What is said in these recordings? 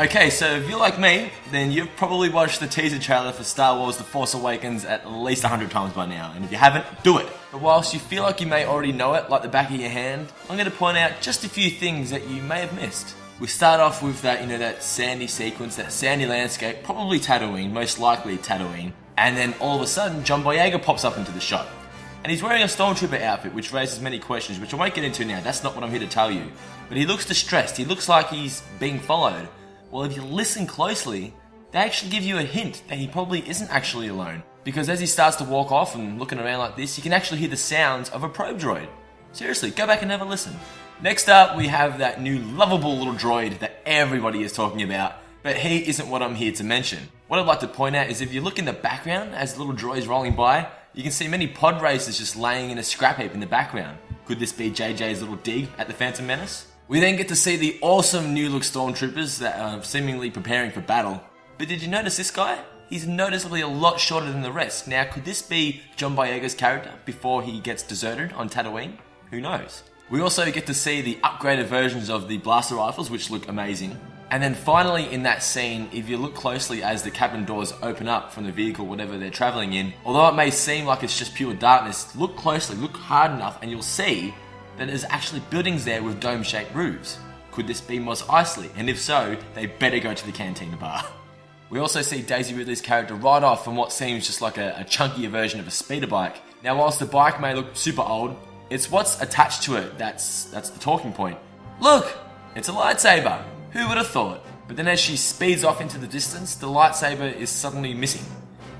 Okay, so if you're like me, then you've probably watched the teaser trailer for Star Wars The Force Awakens at least 100 times by now, and if you haven't, do it. But whilst you feel like you may already know it like the back of your hand, I'm going to point out just a few things that you may have missed. We start off with that, that sandy sequence, that sandy landscape, probably Tatooine, most likely Tatooine, and then all of a sudden, John Boyega pops up into the shot. And he's wearing a Stormtrooper outfit, which raises many questions, which I won't get into now, that's not what I'm here to tell you. But he looks distressed, he looks like he's being followed. Well, if you listen closely, they actually give you a hint that he probably isn't actually alone. Because as he starts to walk off and looking around like this, you can actually hear the sounds of a probe droid. Seriously, go back and have a listen. Next up, we have that new lovable little droid that everybody is talking about, but he isn't what I'm here to mention. What I'd like to point out is if you look in the background as the little droid's rolling by, you can see many pod racers just laying in a scrap heap in the background. Could this be JJ's little dig at the Phantom Menace? We then get to see the awesome new look Stormtroopers that are seemingly preparing for battle. But did you notice this guy? He's noticeably a lot shorter than the rest. Now, could this be John Boyega's character before he gets deserted on Tatooine? Who knows? We also get to see the upgraded versions of the blaster rifles, which look amazing. And then finally in that scene, if you look closely as the cabin doors open up from the vehicle, whatever they're traveling in, although it may seem like it's just pure darkness, look closely, look hard enough, and you'll see that there's actually buildings there with dome-shaped roofs. Could this be Mos Eisley? And if so, they better go to the Cantina Bar. We also see Daisy Ridley's character ride off from what seems just like a chunkier version of a speeder bike. Now, whilst the bike may look super old, it's what's attached to it that's the talking point. Look! It's a lightsaber! Who would have thought? But then as she speeds off into the distance, the lightsaber is suddenly missing.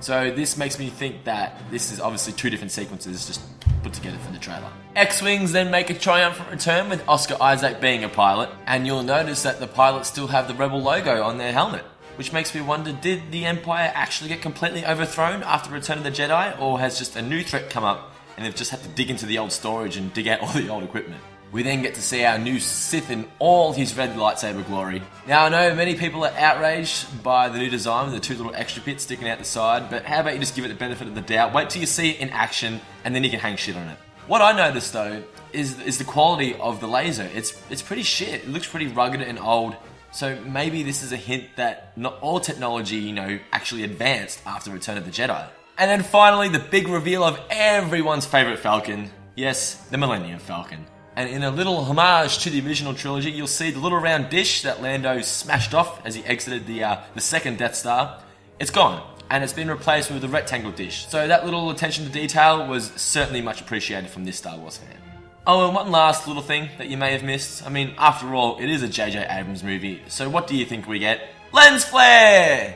So this makes me think that this is obviously two different sequences just put together for the trailer. X-Wings then make a triumphant return with Oscar Isaac being a pilot, and you'll notice that the pilots still have the Rebel logo on their helmet, which makes me wonder, did the Empire actually get completely overthrown after Return of the Jedi, or has just a new threat come up and they've just had to dig into the old storage and dig out all the old equipment? We then get to see our new Sith in all his red lightsaber glory. Now I know many people are outraged by the new design with the two little extra bits sticking out the side, but how about you just give it the benefit of the doubt, wait till you see it in action, and then you can hang shit on it. What I noticed though, is the quality of the laser. It's pretty shit, it looks pretty rugged and old, so maybe this is a hint that not all technology, actually advanced after Return of the Jedi. And then finally, the big reveal of everyone's favourite Falcon. Yes, the Millennium Falcon. And in a little homage to the original trilogy, you'll see the little round dish that Lando smashed off as he exited the second Death Star. It's gone, and it's been replaced with a rectangle dish. So that little attention to detail was certainly much appreciated from this Star Wars fan. Oh, and one last little thing that you may have missed. I mean, after all, it is a J.J. Abrams movie, so what do you think we get? Lens flare!